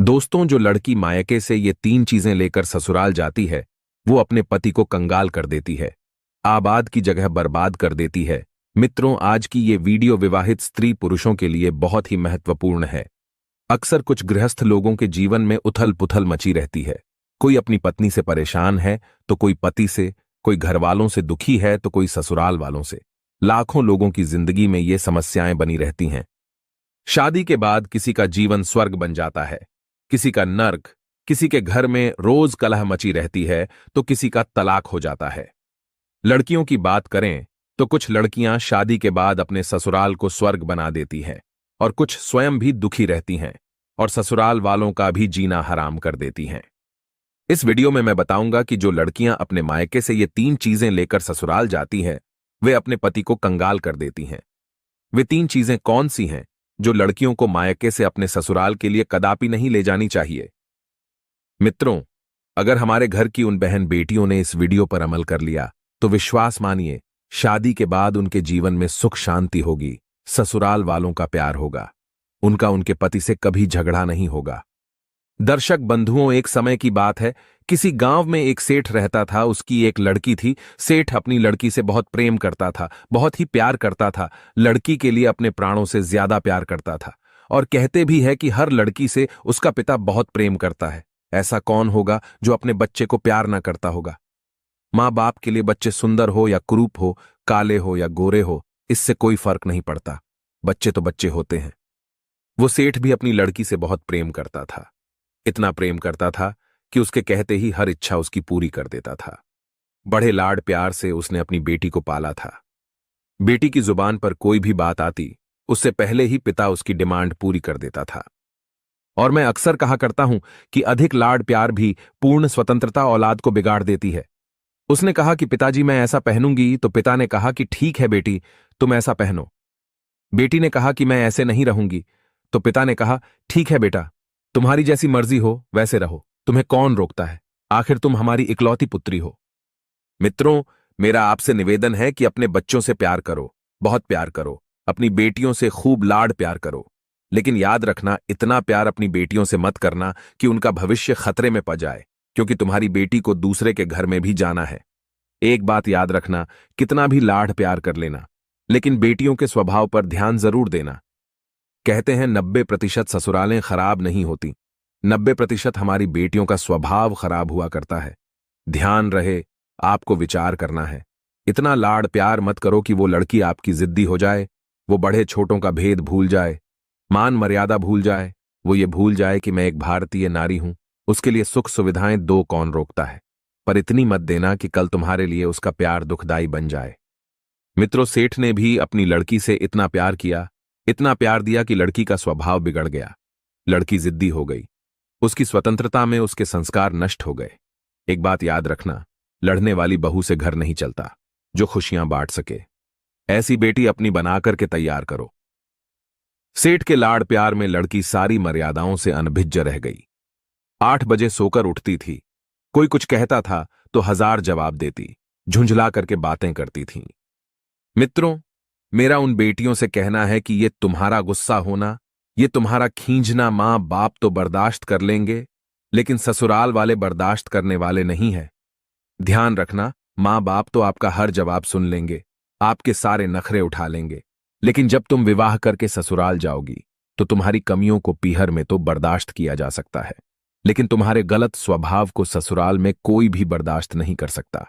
दोस्तों, जो लड़की मायके से ये तीन चीजें लेकर ससुराल जाती है वो अपने पति को कंगाल कर देती है, आबाद की जगह बर्बाद कर देती है। मित्रों, आज की ये वीडियो विवाहित स्त्री पुरुषों के लिए बहुत ही महत्वपूर्ण है। अक्सर कुछ गृहस्थ लोगों के जीवन में उथल पुथल मची रहती है। कोई अपनी पत्नी से परेशान है तो कोई पति से, कोई घर वालों से दुखी है तो कोई ससुराल वालों से। लाखों लोगों की जिंदगी में ये समस्याएं बनी रहती हैं। शादी के बाद किसी का जीवन स्वर्ग बन जाता है, किसी का नर्क। किसी के घर में रोज कलह मची रहती है तो किसी का तलाक हो जाता है। लड़कियों की बात करें तो कुछ लड़कियां शादी के बाद अपने ससुराल को स्वर्ग बना देती हैं और कुछ स्वयं भी दुखी रहती हैं और ससुराल वालों का भी जीना हराम कर देती हैं। इस वीडियो में मैं बताऊंगा कि जो लड़कियां अपने मायके से ये तीन चीजें लेकर ससुराल जाती हैं वे अपने पति को कंगाल कर देती हैं। वे तीन चीजें कौन सी हैं जो लड़कियों को मायके से अपने ससुराल के लिए कदापि नहीं ले जानी चाहिए। मित्रों, अगर हमारे घर की उन बहन बेटियों ने इस वीडियो पर अमल कर लिया तो विश्वास मानिए, शादी के बाद उनके जीवन में सुख शांति होगी, ससुराल वालों का प्यार होगा, उनका उनके पति से कभी झगड़ा नहीं होगा। दर्शक बंधुओं, एक समय की बात है, किसी गांव में एक सेठ रहता था। उसकी एक लड़की थी। सेठ अपनी लड़की से बहुत प्रेम करता था, बहुत ही प्यार करता था, लड़की के लिए अपने प्राणों से ज्यादा प्यार करता था। और कहते भी है कि हर लड़की से उसका पिता बहुत प्रेम करता है। ऐसा कौन होगा जो अपने बच्चे को प्यार ना करता होगा। माँ बाप के लिए बच्चे सुंदर हो या कुरूप हो, काले हो या गोरे हो, इससे कोई फर्क नहीं पड़ता, बच्चे तो बच्चे होते हैं। वो सेठ भी अपनी लड़की से बहुत प्रेम करता था। इतना प्रेम करता था कि उसके कहते ही हर इच्छा उसकी पूरी कर देता था। बड़े लाड प्यार से उसने अपनी बेटी को पाला था। बेटी की जुबान पर कोई भी बात आती, उससे पहले ही पिता उसकी डिमांड पूरी कर देता था। और मैं अक्सर कहा करता हूं कि अधिक लाड प्यार भी पूर्ण स्वतंत्रता औलाद को बिगाड़ देती है। उसने कहा कि पिताजी मैं ऐसा पहनूंगी, तो पिता ने कहा कि ठीक है बेटी, तुम ऐसा पहनो। बेटी ने कहा कि मैं ऐसे नहीं रहूंगी, तो पिता ने कहा ठीक है बेटा, तुम्हारी जैसी मर्जी हो वैसे रहो, तुम्हें कौन रोकता है, आखिर तुम हमारी इकलौती पुत्री हो। मित्रों, मेरा आपसे निवेदन है कि अपने बच्चों से प्यार करो, बहुत प्यार करो, अपनी बेटियों से खूब लाड प्यार करो। लेकिन याद रखना, इतना प्यार अपनी बेटियों से मत करना कि उनका भविष्य खतरे में पड़ जाए, क्योंकि तुम्हारी बेटी को दूसरे के घर में भी जाना है। एक बात याद रखना, कितना भी लाड प्यार कर लेना, लेकिन बेटियों के स्वभाव पर ध्यान जरूर देना। कहते हैं 90% ससुरालें खराब नहीं होती, 90% हमारी बेटियों का स्वभाव खराब हुआ करता है। ध्यान रहे, आपको विचार करना है। इतना लाड प्यार मत करो कि वो लड़की आपकी जिद्दी हो जाए, वो बड़े छोटों का भेद भूल जाए, मान मर्यादा भूल जाए, वो ये भूल जाए कि मैं एक भारतीय नारी हूं, उसके लिए सुख सुविधाएं दो कौन रोकता है। पर इतनी मत देना कि कल तुम्हारे लिए उसका प्यार दुखदाई बन जाए। मित्रों, सेठ ने भी अपनी लड़की से इतना प्यार किया, इतना प्यार दिया कि लड़की का स्वभाव बिगड़ गया। लड़की जिद्दी हो गई, उसकी स्वतंत्रता में उसके संस्कार नष्ट हो गए। एक बात याद रखना, लड़ने वाली बहू से घर नहीं चलता, जो खुशियां बांट सके। ऐसी बेटी अपनी बनाकर के तैयार करो। सेठ के लाड़ प्यार में लड़की सारी मर्यादाओं से अनभिज्ज रह गई। 8 बजे सोकर उठती थी, कोई कुछ कहता था तो 1000 जवाब देती, झुंझला करके बातें करती थीं। मित्रों, मेरा उन बेटियों से कहना है कि ये तुम्हारा गुस्सा होना, ये तुम्हारा खींचना मां बाप तो बर्दाश्त कर लेंगे, लेकिन ससुराल वाले बर्दाश्त करने वाले नहीं है। ध्यान रखना, मां बाप तो आपका हर जवाब सुन लेंगे, आपके सारे नखरे उठा लेंगे, लेकिन जब तुम विवाह करके ससुराल जाओगी तो तुम्हारी कमियों को पीहर में तो बर्दाश्त किया जा सकता है, लेकिन तुम्हारे गलत स्वभाव को ससुराल में कोई भी बर्दाश्त नहीं कर सकता।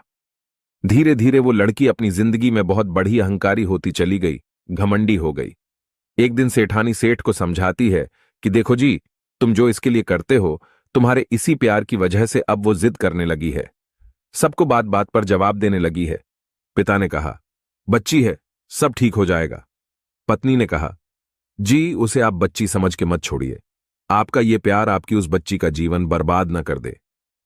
धीरे धीरे वो लड़की अपनी जिंदगी में बहुत बड़ी अहंकारी होती चली गई, घमंडी हो गई। एक दिन सेठानी सेठ को समझाती है कि देखो जी, तुम जो इसके लिए करते हो, तुम्हारे इसी प्यार की वजह से अब वो जिद करने लगी है, सबको बात बात पर जवाब देने लगी है। पिता ने कहा, बच्ची है, सब ठीक हो जाएगा। पत्नी ने कहा, जी उसे आप बच्ची समझ के मत छोड़िए, आपका ये प्यार आपकी उस बच्ची का जीवन बर्बाद न कर दे।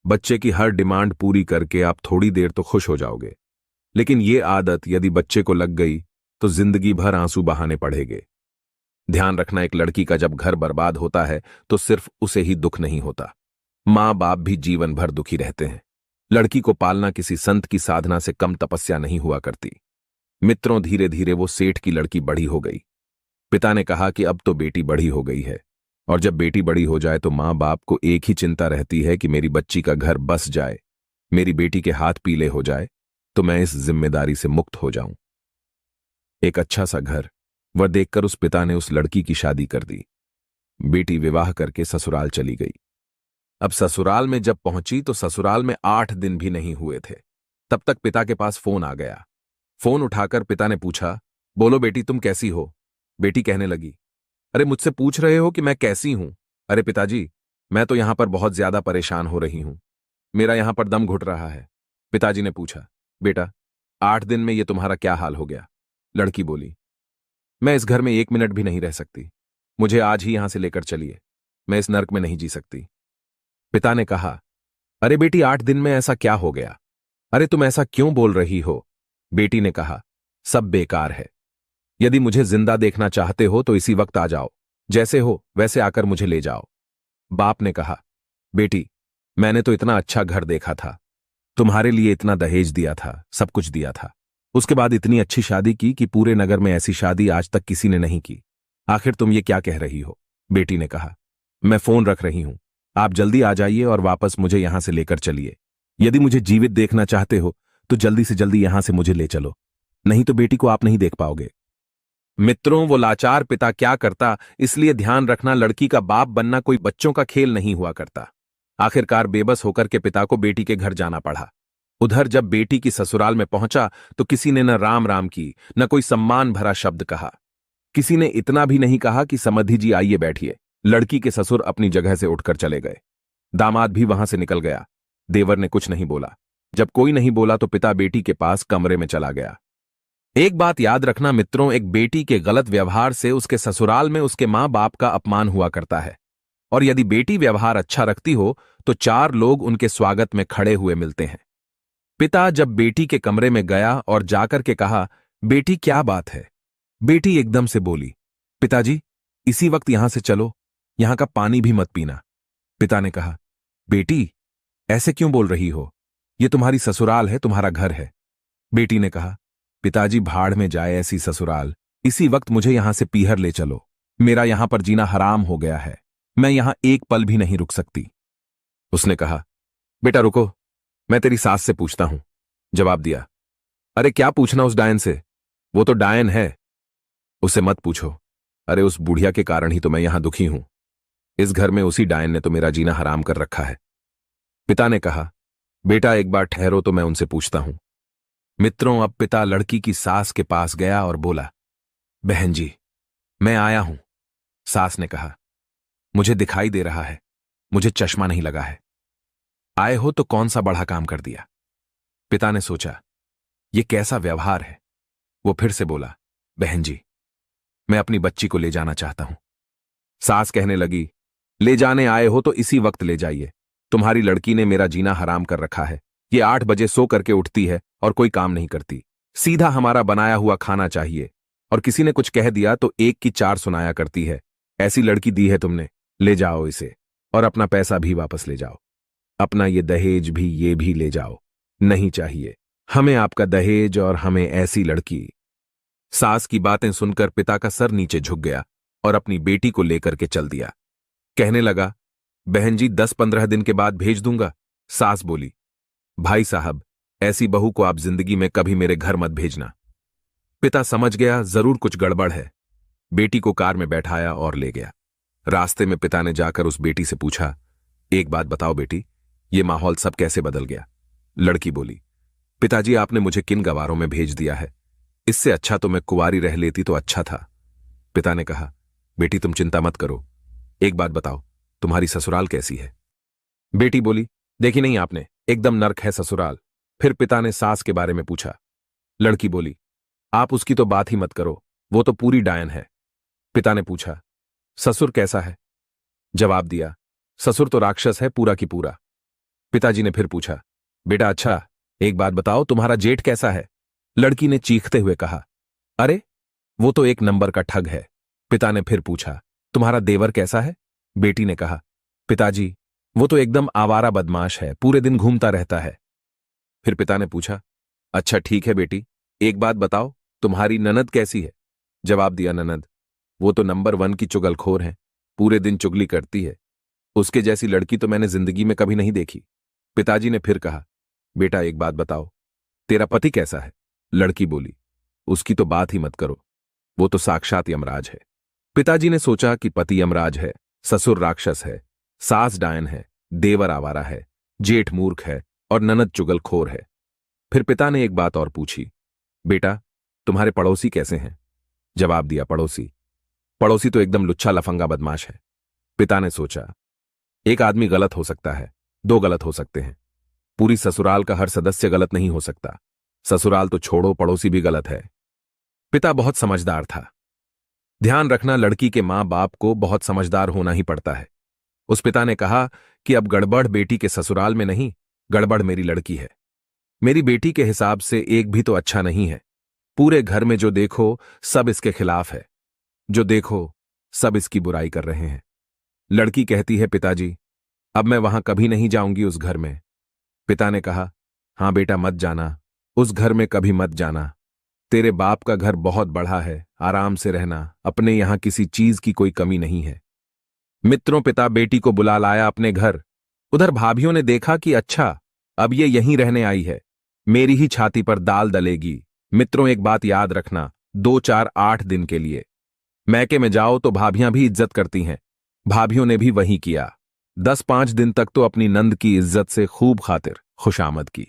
बच्चे की हर डिमांड पूरी करके आप थोड़ी देर तो खुश हो जाओगे, लेकिन ये आदत यदि बच्चे को लग गई तो जिंदगी भर आंसू बहाने पड़ेंगे। ध्यान रखना, एक लड़की का जब घर बर्बाद होता है तो सिर्फ उसे ही दुख नहीं होता, मां बाप भी जीवन भर दुखी रहते हैं। लड़की को पालना किसी संत की साधना से कम तपस्या नहीं हुआ करती। मित्रों, धीरे धीरे वो सेठ की लड़की बड़ी हो गई। पिता ने कहा कि अब तो बेटी बड़ी हो गई है, और जब बेटी बड़ी हो जाए तो माँ बाप को एक ही चिंता रहती है कि मेरी बच्ची का घर बस जाए, मेरी बेटी के हाथ पीले हो जाए तो मैं इस जिम्मेदारी से मुक्त हो जाऊं। एक अच्छा सा घर वह देखकर उस पिता ने उस लड़की की शादी कर दी। बेटी विवाह करके ससुराल चली गई। अब ससुराल में जब पहुंची तो ससुराल में 8 दिन भी नहीं हुए थे, तब तक पिता के पास फोन आ गया। फोन उठाकर पिता ने पूछा, बोलो बेटी तुम कैसी हो? बेटी कहने लगी, अरे मुझसे पूछ रहे हो कि मैं कैसी हूं? अरे पिताजी, मैं तो यहां पर बहुत ज्यादा परेशान हो रही हूं, मेरा यहां पर दम घुट रहा है। पिताजी ने पूछा, बेटा 8 दिन में ये तुम्हारा क्या हाल हो गया? लड़की बोली, मैं इस घर में 1 मिनट भी नहीं रह सकती, मुझे आज ही यहां से लेकर चलिए, मैं इस नर्क में नहीं जी सकती। पिता ने कहा, अरे बेटी 8 दिन में ऐसा क्या हो गया? अरे तुम ऐसा क्यों बोल रही हो? बेटी ने कहा, सब बेकार है, यदि मुझे जिंदा देखना चाहते हो तो इसी वक्त आ जाओ, जैसे हो वैसे आकर मुझे ले जाओ। बाप ने कहा, बेटी मैंने तो इतना अच्छा घर देखा था, तुम्हारे लिए इतना दहेज दिया था, सब कुछ दिया था, उसके बाद इतनी अच्छी शादी की कि पूरे नगर में ऐसी शादी आज तक किसी ने नहीं की, आखिर तुम ये क्या कह रही हो? बेटी ने कहा, मैं फोन रख रही हूं, आप जल्दी आ जाइए और वापस मुझे यहां से लेकर चलिए। यदि मुझे जीवित देखना चाहते हो तो जल्दी से जल्दी यहां से मुझे ले चलो, नहीं तो बेटी को आप नहीं देख पाओगे। मित्रों, वो लाचार पिता क्या करता, इसलिए ध्यान रखना, लड़की का बाप बनना कोई बच्चों का खेल नहीं हुआ करता। आखिरकार बेबस होकर के पिता को बेटी के घर जाना पड़ा। उधर जब बेटी की ससुराल में पहुंचा तो किसी ने न राम राम की, न कोई सम्मान भरा शब्द कहा। किसी ने इतना भी नहीं कहा कि समधी जी आइए बैठिए। लड़की के ससुर अपनी जगह से उठकर चले गए। दामाद भी वहां से निकल गया। देवर ने कुछ नहीं बोला। जब कोई नहीं बोला तो पिता बेटी के पास कमरे में चला गया। एक बात याद रखना मित्रों, एक बेटी के गलत व्यवहार से उसके ससुराल में उसके मां बाप का अपमान हुआ करता है, और यदि बेटी व्यवहार अच्छा रखती हो तो 4 लोग उनके स्वागत में खड़े हुए मिलते हैं। पिता जब बेटी के कमरे में गया और जाकर के कहा, बेटी क्या बात है? बेटी एकदम से बोली, पिताजी इसी वक्त यहां से चलो, यहां का पानी भी मत पीना। पिता ने कहा, बेटी ऐसे क्यों बोल रही हो? यह तुम्हारी ससुराल है, तुम्हारा घर है। बेटी ने कहा, पिताजी भाड़ में जाए ऐसी ससुराल, इसी वक्त मुझे यहां से पीहर ले चलो, मेरा यहां पर जीना हराम हो गया है, मैं यहां एक पल भी नहीं रुक सकती। उसने कहा, बेटा रुको, मैं तेरी सास से पूछता हूं। जवाब दिया, अरे क्या पूछना उस डायन से, वो तो डायन है, उसे मत पूछो। अरे उस बुढ़िया के कारण ही तो मैं यहां दुखी हूं, इस घर में उसी डायन ने तो मेरा जीना हराम कर रखा है। पिता ने कहा, बेटा एक बार ठहरो तो मैं उनसे पूछता हूं। मित्रों, अब पिता लड़की की सास के पास गया और बोला, बहन जी मैं आया हूं। सास ने कहा, मुझे दिखाई दे रहा है, मुझे चश्मा नहीं लगा है, आए हो तो कौन सा बड़ा काम कर दिया। पिता ने सोचा, यह कैसा व्यवहार है। वो फिर से बोला, बहन जी मैं अपनी बच्ची को ले जाना चाहता हूं। सास कहने लगी, ले जाने आए हो तो इसी वक्त ले जाइए, तुम्हारी लड़की ने मेरा जीना हराम कर रखा है, ये 8 बजे सो करके उठती है और कोई काम नहीं करती, सीधा हमारा बनाया हुआ खाना चाहिए, और किसी ने कुछ कह दिया तो 1 की 4 सुनाया करती है। ऐसी लड़की दी है तुमने, ले जाओ इसे, और अपना पैसा भी वापस ले जाओ, अपना ये दहेज भी, ये भी ले जाओ, नहीं चाहिए हमें आपका दहेज और हमें ऐसी लड़की। सास की बातें सुनकर पिता का सर नीचे झुक गया और अपनी बेटी को लेकर के चल दिया। कहने लगा, बहन जी 10-15 दिन के बाद भेज दूंगा। सास बोली, भाई साहब ऐसी बहू को आप जिंदगी में कभी मेरे घर मत भेजना। पिता समझ गया जरूर कुछ गड़बड़ है। बेटी को कार में बैठाया और ले गया। रास्ते में पिता ने जाकर उस बेटी से पूछा, एक बात बताओ बेटी, ये माहौल सब कैसे बदल गया? लड़की बोली, पिताजी आपने मुझे किन गवारों में भेज दिया है, इससे अच्छा तो मैं कुंवारी रह लेती तो अच्छा था। पिता ने कहा, बेटी तुम चिंता मत करो, एक बात बताओ तुम्हारी ससुराल कैसी है? बेटी बोली, देखी नहीं आपने, एकदम नर्क है ससुराल। फिर पिता ने सास के बारे में पूछा। लड़की बोली, आप उसकी तो बात ही मत करो, वो तो पूरी डायन है। पिता ने पूछा, ससुर कैसा है? जवाब दिया, ससुर तो राक्षस है पूरा की पूरा। पिताजी ने फिर पूछा, बेटा अच्छा एक बात बताओ तुम्हारा जेठ कैसा है? लड़की ने चीखते हुए कहा, अरे वो तो एक नंबर का ठग है। पिता ने फिर पूछा, तुम्हारा देवर कैसा है? बेटी ने कहा, पिताजी वो तो एकदम आवारा बदमाश है, पूरे दिन घूमता रहता है। फिर पिता ने पूछा, अच्छा ठीक है बेटी, एक बात बताओ तुम्हारी ननद कैसी है? जवाब दिया, ननद वो तो नंबर 1 की चुगलखोर है, पूरे दिन चुगली करती है। उसके जैसी लड़की तो मैंने जिंदगी में कभी नहीं देखी। पिताजी ने फिर कहा, बेटा एक बात बताओ, तेरा पति कैसा है? लड़की बोली, उसकी तो बात ही मत करो, वो तो साक्षात यमराज है। पिताजी ने सोचा कि पति यमराज है, ससुर राक्षस है, सास डायन है, देवर आवारा है, जेठ मूर्ख है और ननद चुगलखोर है। फिर पिता ने एक बात और पूछी, बेटा तुम्हारे पड़ोसी कैसे हैं? जवाब दिया, पड़ोसी पड़ोसी तो एकदम लुच्चा लफंगा बदमाश है। पिता ने सोचा, एक आदमी गलत हो सकता है, दो गलत हो सकते हैं, पूरी ससुराल का हर सदस्य गलत नहीं हो सकता। ससुराल तो छोड़ो, पड़ोसी भी गलत है। पिता बहुत समझदार था। ध्यान रखना, लड़की के मां बाप को बहुत समझदार होना ही पड़ता है। उस पिता ने कहा कि अब गड़बड़ बेटी के ससुराल में नहीं, गड़बड़ मेरी लड़की है। मेरी बेटी के हिसाब से एक भी तो अच्छा नहीं है। पूरे घर में जो देखो सब इसके खिलाफ है, जो देखो सब इसकी बुराई कर रहे हैं। लड़की कहती है, पिताजी अब मैं वहां कभी नहीं जाऊंगी उस घर में। पिता ने कहा, हां बेटा मत जाना, उस घर में कभी मत जाना। तेरे बाप का घर बहुत बड़ा है, आराम से रहना, अपने यहां किसी चीज की कोई कमी नहीं है। मित्रों, पिता बेटी को बुला लाया अपने घर। उधर भाभीियों ने देखा कि अच्छा अब ये यहीं रहने आई है, मेरी ही छाती पर दाल दलेगी। मित्रों एक बात याद रखना, 2 4 8 दिन के लिए मैके में जाओ तो भाभियां भी इज्जत करती हैं। भाभीियों ने भी वही किया। 10-5 दिन तक तो अपनी नंद की इज्जत से खूब खातिर खुशामद की।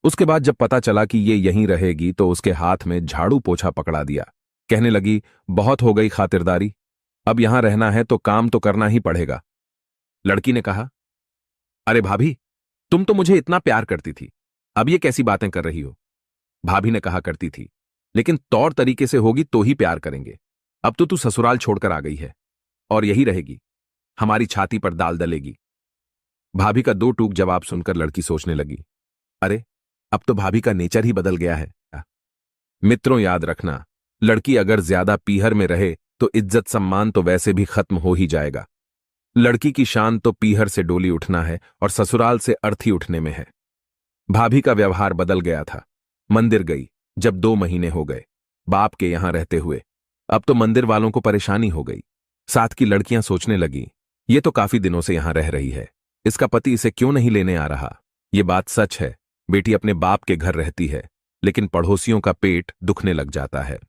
उसके बाद जब पता चला कि ये यहीं रहेगी तो उसके हाथ में झाड़ू पोछा पकड़ा दिया। कहने लगी, बहुत हो गई खातिरदारी, अब यहां रहना है तो काम तो करना ही पड़ेगा। लड़की ने कहा, अरे भाभी तुम तो मुझे इतना प्यार करती थी, अब ये कैसी बातें कर रही हो? भाभी ने कहा, करती थी, लेकिन तौर तरीके से होगी तो ही प्यार करेंगे। अब तो तू ससुराल छोड़कर आ गई है और यही रहेगी, हमारी छाती पर दाल दलेगी। भाभी का 2 टूक जवाब सुनकर लड़की सोचने लगी, अरे अब तो भाभी का नेचर ही बदल गया है। मित्रों याद रखना, लड़की अगर ज्यादा पीहर में रहे तो इज्जत सम्मान तो वैसे भी खत्म हो ही जाएगा। लड़की की शान तो पीहर से डोली उठना है और ससुराल से अर्थी उठने में है। भाभी का व्यवहार बदल गया था। मंदिर गई जब 2 महीने हो गए बाप के यहां रहते हुए, अब तो मंदिर वालों को परेशानी हो गई। साथ की लड़कियां सोचने लगी, ये तो काफी दिनों से यहां रह रही है, इसका पति इसे क्यों नहीं लेने आ रहा? ये बात सच है, बेटी अपने बाप के घर रहती है, लेकिन पड़ोसियों का पेट दुखने लग जाता है।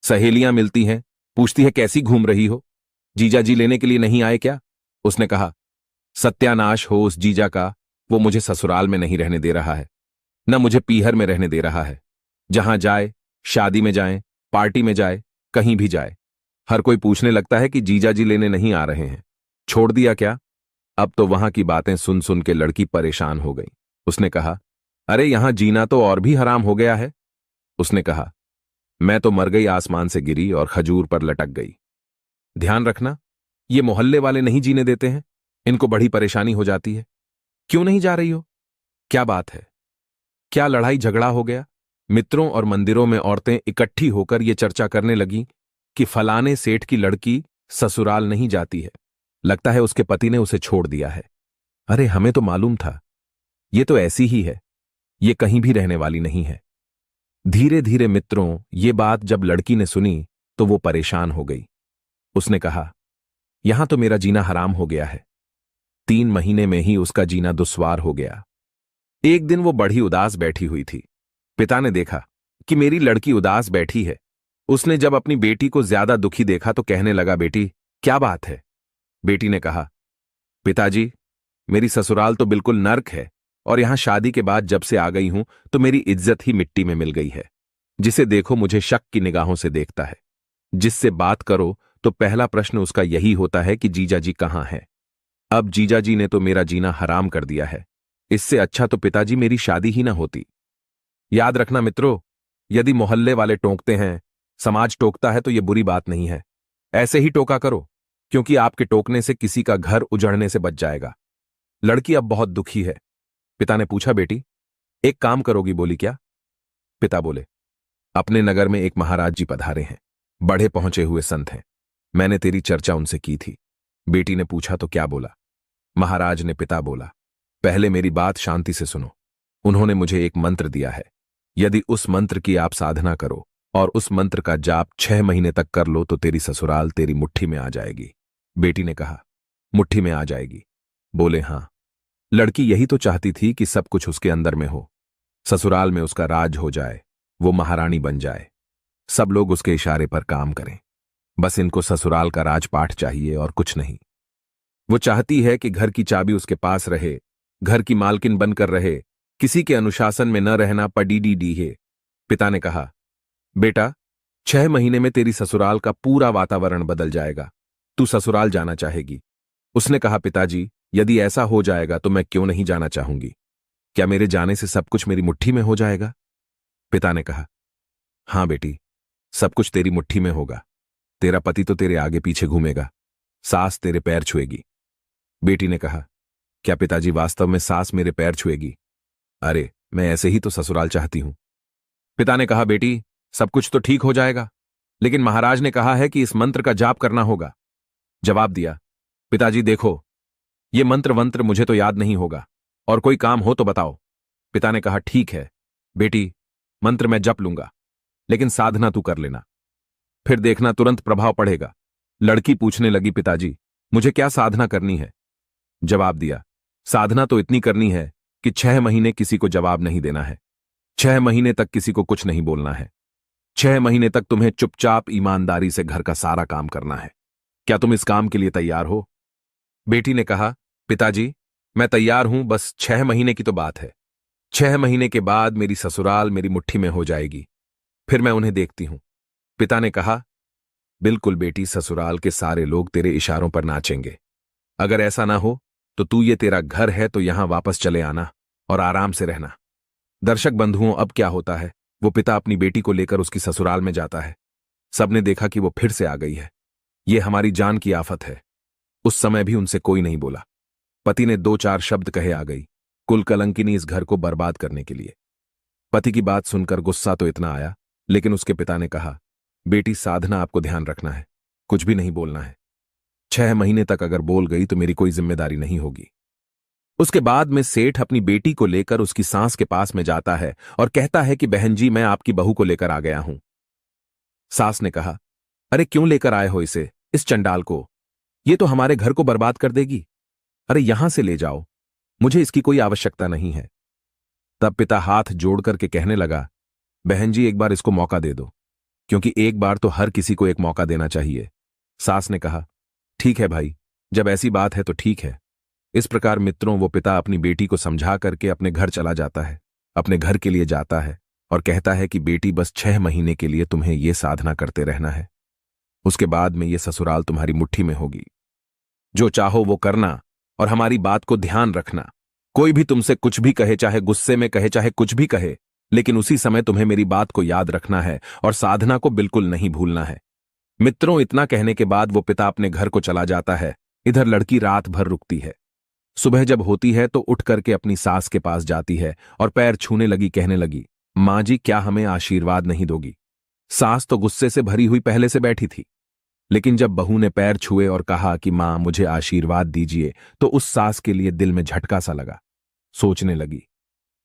सहेलियां मिलती हैं, पूछती है कैसी घूम रही हो, जीजा जी लेने के लिए नहीं आए क्या? उसने कहा, सत्यानाश हो उस जीजा का, वो मुझे ससुराल में नहीं रहने दे रहा है, न मुझे पीहर में रहने दे रहा है। जहां जाए, शादी में जाए, पार्टी में जाए, कहीं भी जाए, हर कोई पूछने लगता है कि जीजा जी लेने नहीं आ रहे हैं, छोड़ दिया क्या? अब तो वहां की बातें सुन सुन के लड़की परेशान हो गई। उसने कहा, अरे यहां जीना तो और भी हराम हो गया है। उसने कहा, मैं तो मर गई, आसमान से गिरी और खजूर पर लटक गई। ध्यान रखना, ये मोहल्ले वाले नहीं जीने देते हैं, इनको बड़ी परेशानी हो जाती है। क्यों नहीं जा रही हो? क्या बात है? क्या लड़ाई झगड़ा हो गया? मित्रों और मंदिरों में औरतें इकट्ठी होकर ये चर्चा करने लगीं कि फलाने सेठ की लड़की ससुराल नहीं जाती है, लगता है उसके पति ने उसे छोड़ दिया है। अरे हमें तो मालूम था, ये तो ऐसी ही है, ये कहीं भी रहने वाली नहीं है। धीरे धीरे मित्रों ये बात जब लड़की ने सुनी तो वो परेशान हो गई। उसने कहा, यहां तो मेरा जीना हराम हो गया है। 3 महीने में ही उसका जीना दुश्वार हो गया। एक दिन वो बड़ी उदास बैठी हुई थी। पिता ने देखा कि मेरी लड़की उदास बैठी है। उसने जब अपनी बेटी को ज्यादा दुखी देखा तो कहने लगा, बेटी क्या बात है? बेटी ने कहा, पिताजी मेरी ससुराल तो बिल्कुल नर्क है और यहां शादी के बाद जब से आ गई हूं तो मेरी इज्जत ही मिट्टी में मिल गई है। जिसे देखो मुझे शक की निगाहों से देखता है। जिससे बात करो तो पहला प्रश्न उसका यही होता है कि जीजाजी कहां है। अब जीजाजी ने तो मेरा जीना हराम कर दिया है। इससे अच्छा तो पिताजी मेरी शादी ही ना होती। याद रखना मित्रों, यदि मोहल्ले वाले टोकते हैं, समाज टोकता है तो यह बुरी बात नहीं है। ऐसे ही टोका करो, क्योंकि आपके टोकने से किसी का घर उजड़ने से बच जाएगा। लड़की अब बहुत दुखी है। पिता ने पूछा, बेटी एक काम करोगी? बोली, क्या? पिता बोले, अपने नगर में एक महाराज जी पधारे हैं, बड़े पहुंचे हुए संत हैं, मैंने तेरी चर्चा उनसे की थी। बेटी ने पूछा, तो क्या बोला? महाराज ने पिता बोला, पहले मेरी बात शांति से सुनो। उन्होंने मुझे एक मंत्र दिया है, यदि उस मंत्र की आप साधना करो और उस मंत्र का जाप 6 महीने तक कर लो तो तेरी ससुराल तेरी मुट्ठी में आ जाएगी। बेटी ने कहा, मुट्ठी में आ जाएगी। बोले, हां। लड़की यही तो चाहती थी कि सब कुछ उसके अंदर में हो, ससुराल में उसका राज हो जाए, वो महारानी बन जाए, सब लोग उसके इशारे पर काम करें। बस इनको ससुराल का राजपाट चाहिए और कुछ नहीं। वो चाहती है कि घर की चाबी उसके पास रहे, घर की मालकिन बनकर रहे, किसी के अनुशासन में न रहना पडीडी डी है। पिता ने कहा, बेटा, 6 महीने में तेरी ससुराल का पूरा वातावरण बदल जाएगा, तू ससुराल जाना चाहेगी। उसने कहा, पिताजी, यदि ऐसा हो जाएगा तो मैं क्यों नहीं जाना चाहूंगी? क्या मेरे जाने से सब कुछ मेरी मुट्ठी में हो जाएगा? पिता ने कहा, हां बेटी, सब कुछ तेरी मुट्ठी में होगा। तेरा पति तो तेरे आगे पीछे घूमेगा, सास तेरे पैर छुएगी। बेटी ने कहा, क्या पिताजी वास्तव में सास मेरे पैर छुएगी? अरे, मैं ऐसे ही तो ससुराल चाहती हूं। पिता ने कहा, बेटी, सब कुछ तो ठीक हो जाएगा, लेकिन महाराज ने कहा है कि इस मंत्र का जाप करना होगा। जवाब दिया, पिताजी देखो, ये मंत्र वंत्र मुझे तो याद नहीं होगा, और कोई काम हो तो बताओ। पिता ने कहा, ठीक है बेटी, मंत्र मैं जप लूंगा, लेकिन साधना तू कर लेना, फिर देखना तुरंत प्रभाव पड़ेगा। लड़की पूछने लगी, पिताजी, मुझे क्या साधना करनी है? जवाब दिया, साधना तो इतनी करनी है कि 6 महीने किसी को जवाब नहीं देना है, 6 महीने तक किसी को कुछ नहीं बोलना है, 6 महीने तक तुम्हें चुपचाप ईमानदारी से घर का सारा काम करना है। क्या तुम इस काम के लिए तैयार हो? बेटी ने कहा, पिताजी, मैं तैयार हूं, बस 6 महीने की तो बात है। 6 महीने के बाद मेरी ससुराल मेरी मुट्ठी में हो जाएगी, फिर मैं उन्हें देखती हूं। पिता ने कहा, बिल्कुल बेटी, ससुराल के सारे लोग तेरे इशारों पर नाचेंगे। अगर ऐसा ना हो तो तू, ये तेरा घर है तो यहां वापस चले आना और आराम से रहना। दर्शक बंधुओं, अब क्या होता है, वो पिता अपनी बेटी को लेकर उसकी ससुराल में जाता है। सबने देखा कि वो फिर से आ गई है। ये हमारी जान की आफत है। उस समय भी उनसे कोई नहीं बोला। पति ने 2-4 शब्द कहे आ गई, कुल कलंकिनी इस घर को बर्बाद करने के लिए। पति की बात सुनकर गुस्सा तो इतना आया, लेकिन उसके पिता ने कहा, बेटी, साधना आपको ध्यान रखना है, कुछ भी नहीं बोलना है। 6 महीने तक अगर बोल गई तो मेरी कोई जिम्मेदारी नहीं होगी। उसके बाद में सेठ अपनी बेटी को लेकर उसकी सास के पास में जाता है और कहता है कि बहन जी, मैं आपकी बहू को लेकर आ गया हूं। सास ने कहा, अरे क्यों लेकर आए हो इसे, इस चंडाल को? ये तो हमारे घर को बर्बाद कर देगी। अरे यहां से ले जाओ, मुझे इसकी कोई आवश्यकता नहीं है। तब पिता हाथ जोड़ करके कहने लगा, बहन जी, एक बार इसको मौका दे दो, क्योंकि एक बार तो हर किसी को एक मौका देना चाहिए। सास ने कहा, ठीक है भाई, जब ऐसी बात है तो ठीक है। इस प्रकार मित्रों, वो पिता अपनी बेटी को समझा करके अपने घर चला जाता है, अपने घर के लिए जाता है और कहता है कि बेटी, बस 6 महीने के लिए तुम्हें ये साधना करते रहना है, उसके बाद में ये ससुराल तुम्हारी मुट्ठी में होगी। जो चाहो वो करना और हमारी बात को ध्यान रखना। कोई भी तुमसे कुछ भी कहे, चाहे गुस्से में कहे, चाहे कुछ भी कहे, लेकिन उसी समय तुम्हें मेरी बात को याद रखना है और साधना को बिल्कुल नहीं भूलना है। मित्रों, इतना कहने के बाद वो पिता अपने घर को चला जाता है। इधर लड़की रात भर रुकती है। सुबह जब होती है तो उठ करके अपनी सास के पास जाती है और पैर छूने लगी, कहने लगी, मां जी, क्या हमें आशीर्वाद नहीं दोगी? सास तो गुस्से से भरी हुई पहले से बैठी थी, लेकिन जब बहू ने पैर छुए और कहा कि मां, मुझे आशीर्वाद दीजिए, तो उस सास के लिए दिल में झटका सा लगा। सोचने लगी,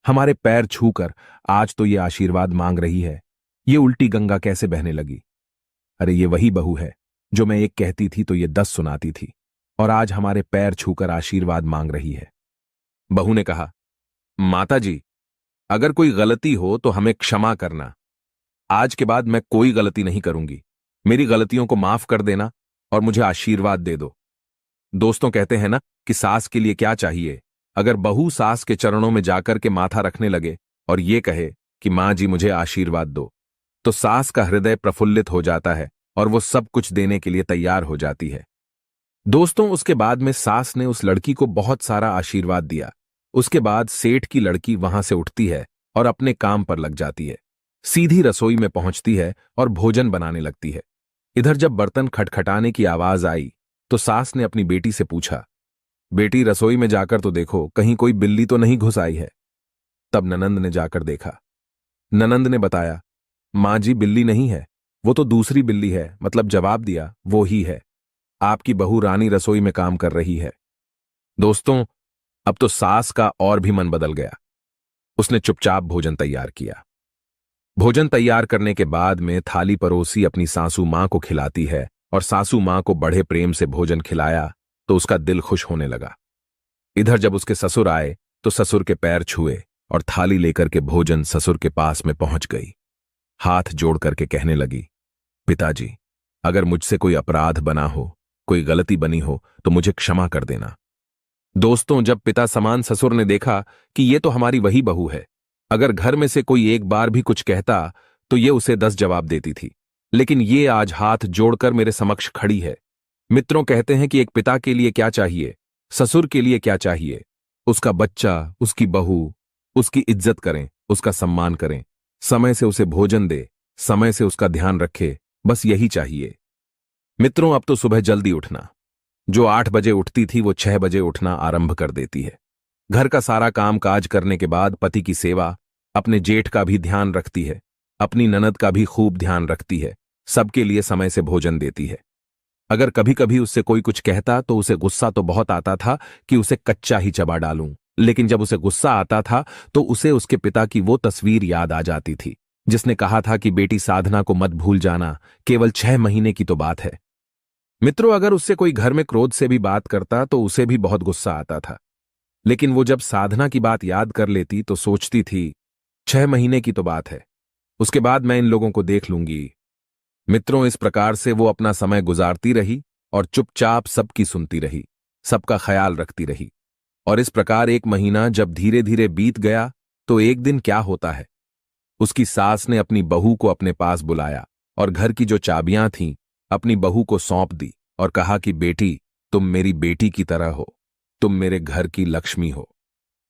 हमारे पैर छूकर आज तो ये आशीर्वाद मांग रही है, ये उल्टी गंगा कैसे बहने लगी? अरे ये वही बहू है जो मैं एक कहती थी तो ये 10 सुनाती थी, और आज हमारे पैर छूकर आशीर्वाद मांग रही है। बहू ने कहा, माता जी, अगर कोई गलती हो तो हमें क्षमा करना। आज के बाद मैं कोई गलती नहीं करूंगी। मेरी गलतियों को माफ कर देना और मुझे आशीर्वाद दे दो। दोस्तों, कहते हैं ना कि सास के लिए क्या चाहिए। अगर बहू सास के चरणों में जाकर के माथा रखने लगे और ये कहे कि मां जी, मुझे आशीर्वाद दो, तो सास का हृदय प्रफुल्लित हो जाता है और वो सब कुछ देने के लिए तैयार हो जाती है। दोस्तों, उसके बाद में सास ने उस लड़की को बहुत सारा आशीर्वाद दिया। उसके बाद सेठ की लड़की वहां से उठती है और अपने काम पर लग जाती है। सीधी रसोई में पहुंचती है और भोजन बनाने लगती है। इधर जब बर्तन खटखटाने की आवाज आई तो सास ने अपनी बेटी से पूछा, बेटी, रसोई में जाकर तो देखो, कहीं कोई बिल्ली तो नहीं घुस आई है? तब ननंद ने जाकर देखा। ननंद ने बताया, मां जी, बिल्ली नहीं है, वो तो दूसरी बिल्ली है। मतलब जवाब दिया, वो ही है, आपकी बहू रानी रसोई में काम कर रही है। दोस्तों, अब तो सास का और भी मन बदल गया। उसने चुपचाप भोजन तैयार किया। भोजन तैयार करने के बाद में थाली परोसी अपनी सासू मां को खिलाती है और सासू मां को बड़े प्रेम से भोजन खिलाया तो उसका दिल खुश होने लगा। इधर जब उसके ससुर आए तो ससुर के पैर छुए और थाली लेकर के भोजन ससुर के पास में पहुंच गई। हाथ जोड़ करके कहने लगी, पिताजी, अगर मुझसे कोई अपराध बना हो, कोई गलती बनी हो तो मुझे क्षमा कर देना। दोस्तों, जब पिता समान ससुर ने देखा कि ये तो हमारी वही बहू है, अगर घर में से कोई एक बार भी कुछ कहता तो ये उसे 10 जवाब देती थी, लेकिन ये आज हाथ जोड़कर मेरे समक्ष खड़ी है। मित्रों, कहते हैं कि एक पिता के लिए क्या चाहिए, ससुर के लिए क्या चाहिए, उसका बच्चा, उसकी बहू, उसकी इज्जत करें, उसका सम्मान करें, समय से उसे भोजन दे, समय से उसका ध्यान रखे, बस यही चाहिए। मित्रों, अब तो सुबह जल्दी उठना। जो 8 बजे उठती थी वो 6 बजे उठना आरंभ कर देती है। घर का सारा काम काज करने के बाद पति की सेवा, अपने जेठ का भी ध्यान रखती है, अपनी ननद का भी खूब ध्यान रखती है, सबके लिए समय से भोजन देती है। अगर कभी कभी उससे कोई कुछ कहता तो उसे गुस्सा तो बहुत आता था कि उसे कच्चा ही चबा डालूं, लेकिन जब उसे गुस्सा आता था तो उसे उसके पिता की वो तस्वीर याद आ जाती थी जिसने कहा था कि बेटी साधना को मत भूल जाना, केवल 6 महीने की तो बात है। मित्रों, अगर उससे कोई घर में क्रोध से भी बात करता तो उसे भी बहुत गुस्सा आता था, लेकिन वो जब साधना की बात याद कर लेती तो सोचती थी, 6 महीने की तो बात है, उसके बाद मैं इन लोगों को देख लूंगी। मित्रों, इस प्रकार से वो अपना समय गुजारती रही और चुपचाप सबकी सुनती रही, सबका ख्याल रखती रही। और इस प्रकार 1 महीना जब धीरे धीरे बीत गया तो एक दिन क्या होता है, उसकी सास ने अपनी बहू को अपने पास बुलाया और घर की जो चाबियां थीं अपनी बहू को सौंप दी और कहा कि बेटी, तुम मेरी बेटी की तरह हो, तुम मेरे घर की लक्ष्मी हो,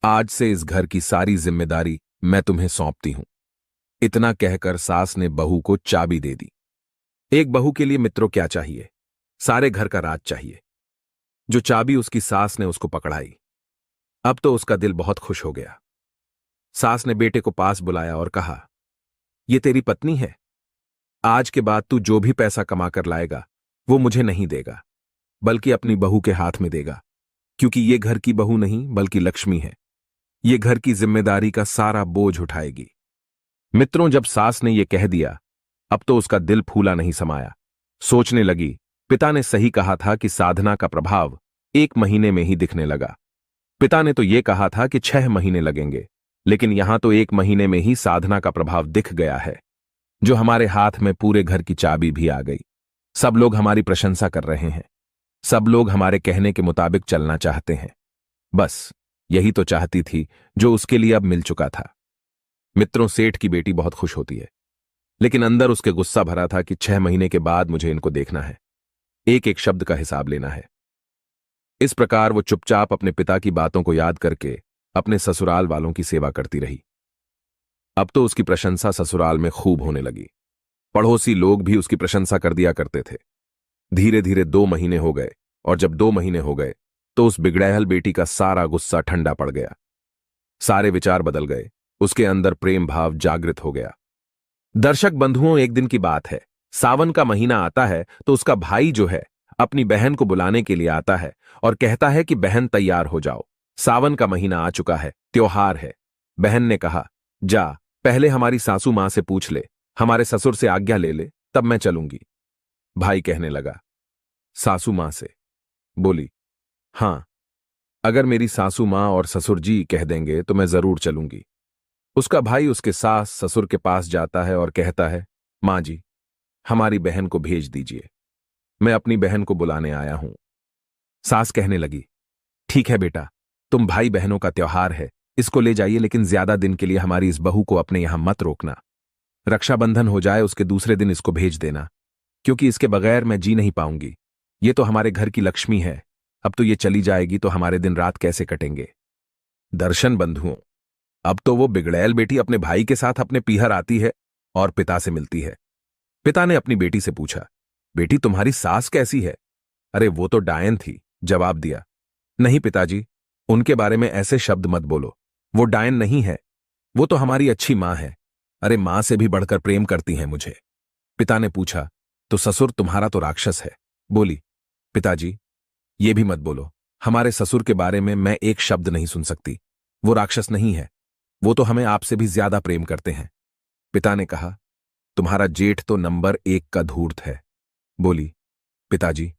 आज से इस घर की सारी जिम्मेदारी मैं तुम्हें सौंपती हूं। इतना कहकर सास ने बहू को चाबी दे दी। एक बहू के लिए मित्रों क्या चाहिए, सारे घर का राज चाहिए। जो चाबी उसकी सास ने उसको पकड़ाई, अब तो उसका दिल बहुत खुश हो गया। सास ने बेटे को पास बुलाया और कहा, ये तेरी पत्नी है, आज के बाद तू जो भी पैसा कमा कर लाएगा वो मुझे नहीं देगा, बल्कि अपनी बहू के हाथ में देगा, क्योंकि ये घर की बहू नहीं बल्कि लक्ष्मी है, ये घर की जिम्मेदारी का सारा बोझ उठाएगी। मित्रों, जब सास ने ये कह दिया अब तो उसका दिल फूला नहीं समाया। सोचने लगी, पिता ने सही कहा था कि साधना का प्रभाव 1 महीने में ही दिखने लगा। पिता ने तो ये कहा था कि 6 महीने लगेंगे, लेकिन यहां तो 1 महीने में ही साधना का प्रभाव दिख गया है। जो हमारे हाथ में पूरे घर की चाबी भी आ गई। सब लोग हमारी प्रशंसा कर रहे हैं, सब लोग हमारे कहने के मुताबिक चलना चाहते हैं। बस यही तो चाहती थी जो उसके लिए अब मिल चुका था। मित्रों, सेठ की बेटी बहुत खुश होती है, लेकिन अंदर उसके गुस्सा भरा था कि 6 महीने के बाद मुझे इनको देखना है, एक एक शब्द का हिसाब लेना है। इस प्रकार वो चुपचाप अपने पिता की बातों को याद करके अपने ससुराल वालों की सेवा करती रही। अब तो उसकी प्रशंसा ससुराल में खूब होने लगी। पड़ोसी लोग भी उसकी प्रशंसा कर दिया करते थे। धीरे धीरे 2 महीने हो गए और जब 2 महीने हो गए तो उस बिगड़ैल बेटी का सारा गुस्सा ठंडा पड़ गया, सारे विचार बदल गए, उसके अंदर प्रेम भाव जागृत हो गया। दर्शक बंधुओं, एक दिन की बात है, सावन का महीना आता है तो उसका भाई जो है अपनी बहन को बुलाने के लिए आता है और कहता है कि बहन तैयार हो जाओ, सावन का महीना आ चुका है, त्योहार है। बहन ने कहा, जा पहले हमारी सासू मां से पूछ ले, हमारे ससुर से आज्ञा ले ले, तब मैं चलूंगी। भाई कहने लगा, सासू मां से? बोली, हां, अगर मेरी सासू मां और ससुर जी कह देंगे तो मैं जरूर चलूंगी। उसका भाई उसके सास ससुर के पास जाता है और कहता है, मां जी, हमारी बहन को भेज दीजिए, मैं अपनी बहन को बुलाने आया हूं। सास कहने लगी, ठीक है बेटा, तुम भाई बहनों का त्योहार है, इसको ले जाइए, लेकिन ज्यादा दिन के लिए हमारी इस बहू को अपने यहां मत रोकना। रक्षाबंधन हो जाए उसके दूसरे दिन इसको भेज देना, क्योंकि इसके बगैर मैं जी नहीं पाऊंगी। ये तो हमारे घर की लक्ष्मी है, अब तो ये चली जाएगी तो हमारे दिन रात कैसे कटेंगे। दर्शन बंधुओं, अब तो वो बिगड़ैल बेटी अपने भाई के साथ अपने पीहर आती है और पिता से मिलती है। पिता ने अपनी बेटी से पूछा, बेटी तुम्हारी सास कैसी है? अरे वो तो डायन थी, जवाब दिया। नहीं पिताजी, उनके बारे में ऐसे शब्द मत बोलो, वो डायन नहीं है, वो तो हमारी अच्छी मां है। अरे मां से भी बढ़कर प्रेम करती हैं मुझे। पिता ने पूछा, तो ससुर तुम्हारा तो राक्षस है? बोली, पिताजी ये भी मत बोलो, हमारे ससुर के बारे में मैं एक शब्द नहीं सुन सकती, वो राक्षस नहीं है, वो तो हमें आपसे भी ज्यादा प्रेम करते हैं। पिता ने कहा, तुम्हारा जेठ तो नंबर 1 का धूर्त है। बोली, पिताजी,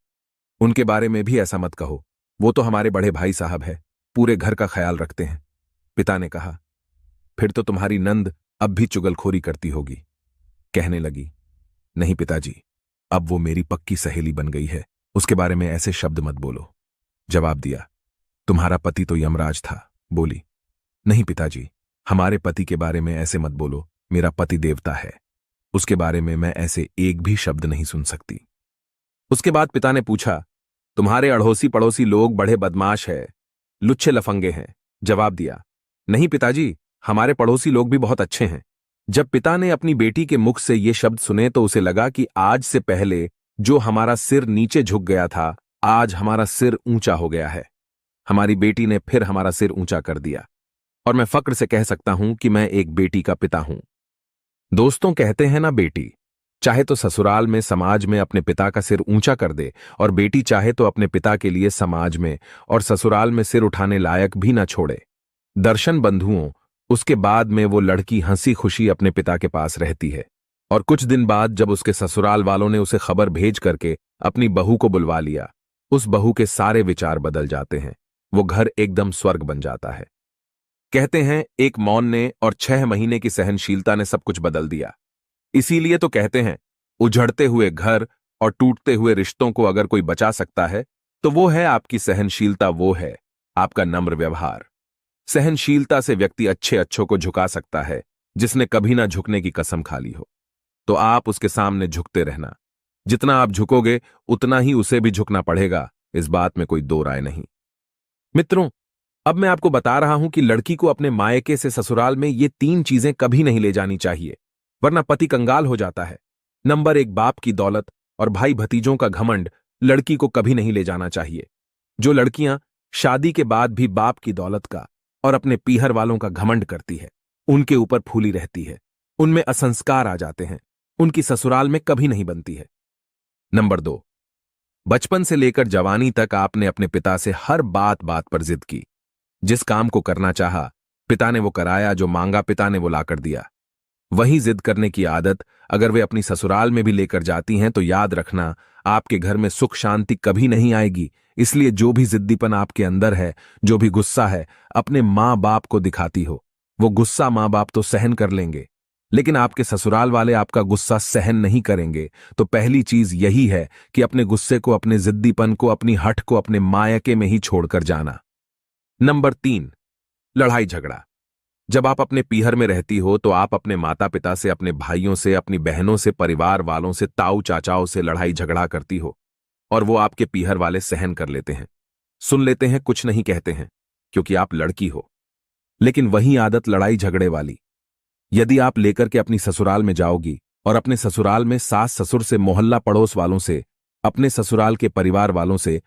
उनके बारे में भी ऐसा मत कहो। वो तो हमारे बड़े भाई साहब है, पूरे घर का ख्याल रखते हैं। पिता ने कहा। फिर तो तुम्हारी नंद अब भी चुगलखोरी करती होगी। कहने लगी, नहीं पिताजी, अब वो मेरी पक्की सहेली बन गई है, उसके बारे में ऐसे शब्द मत बोलो। जवाब दिया। तुम्हारा पति तो यमराज था। बोली, नहीं पिताजी, हमारे पति के बारे में ऐसे मत बोलो, मेरा पति देवता है, उसके बारे में मैं ऐसे एक भी शब्द नहीं सुन सकती। उसके बाद पिता ने पूछा, तुम्हारे अड़ोसी पड़ोसी लोग बड़े बदमाश है, लुच्चे लफंगे हैं। जवाब दिया, नहीं पिताजी, हमारे पड़ोसी लोग भी बहुत अच्छे हैं। जब पिता ने अपनी बेटी के मुख से ये शब्द सुने तो उसे लगा कि आज से पहले जो हमारा सिर नीचे झुक गया था, आज हमारा सिर ऊंचा हो गया है। हमारी बेटी ने फिर हमारा सिर ऊंचा कर दिया और मैं फक्र से कह सकता हूं कि मैं एक बेटी का पिता हूं। दोस्तों, कहते हैं ना, बेटी चाहे तो ससुराल में समाज में अपने पिता का सिर ऊंचा कर दे, और बेटी चाहे तो अपने पिता के लिए समाज में और ससुराल में सिर उठाने लायक भी ना छोड़े। दर्शन बंधुओं, उसके बाद में वो लड़की हंसी खुशी अपने पिता के पास रहती है, और कुछ दिन बाद जब उसके ससुराल वालों ने उसे खबर भेज करके अपनी बहू को बुलवा लिया, उस बहू के सारे विचार बदल जाते हैं। वो घर एकदम स्वर्ग बन जाता है। कहते हैं एक मौन ने और 6 महीने की सहनशीलता ने सब कुछ बदल दिया। इसीलिए तो कहते हैं, उजड़ते हुए घर और टूटते हुए रिश्तों को अगर कोई बचा सकता है तो वो है आपकी सहनशीलता, वो है आपका नम्र व्यवहार। सहनशीलता से व्यक्ति अच्छे अच्छों को झुका सकता है, जिसने कभी ना झुकने की कसम खा ली हो। तो आप उसके सामने झुकते रहना। जितना आप झुकोगे उतना ही उसे भी झुकना पड़ेगा, इस बात में कोई दो राय नहीं। मित्रों, अब मैं आपको बता रहा हूं कि लड़की को अपने मायके से ससुराल में ये 3 चीजें कभी नहीं ले जानी चाहिए, वरना पति कंगाल हो जाता है। नंबर 1, बाप की दौलत और भाई भतीजों का घमंड लड़की को कभी नहीं ले जाना चाहिए। जो लड़कियां शादी के बाद भी बाप की दौलत का और अपने पीहर वालों का घमंड करती है, उनके ऊपर फूली रहती है, उनमें असंस्कार आ जाते हैं, उनकी ससुराल में कभी नहीं बनती है। नंबर 2, बचपन से लेकर जवानी तक आपने अपने पिता से हर बात बात पर जिद की। जिस काम को करना चाहा पिता ने वो कराया, जो मांगा पिता ने वो लाकर दिया। वही जिद करने की आदत अगर वे अपनी ससुराल में भी लेकर जाती हैं तो याद रखना, आपके घर में सुख शांति कभी नहीं आएगी। इसलिए जो भी जिद्दीपन आपके अंदर है, जो भी गुस्सा है, अपने माँ बाप को दिखाती हो। वो गुस्सा माँ बाप तो सहन कर लेंगे, लेकिन आपके ससुराल वाले आपका गुस्सा सहन नहीं करेंगे। तो पहली चीज यही है कि अपने गुस्से को, अपने जिद्दीपन को, अपनी हठ को अपने मायके में ही छोड़कर जाना। नंबर 3, लड़ाई झगड़ा। जब आप अपने पीहर में रहती हो तो आप अपने माता पिता से, अपने भाइयों से, अपनी बहनों से, परिवार वालों से, ताऊ चाचाओं से लड़ाई झगड़ा करती हो, और वो आपके पीहर वाले सहन कर लेते हैं, सुन लेते हैं, कुछ नहीं कहते हैं, क्योंकि आप लड़की हो। लेकिन वही आदत लड़ाई झगड़े वाली यदि आप लेकर के अपनी ससुराल में जाओगी और अपने ससुराल में सास ससुर से, मोहल्ला पड़ोस वालों से, अपने ससुराल के परिवार वालों से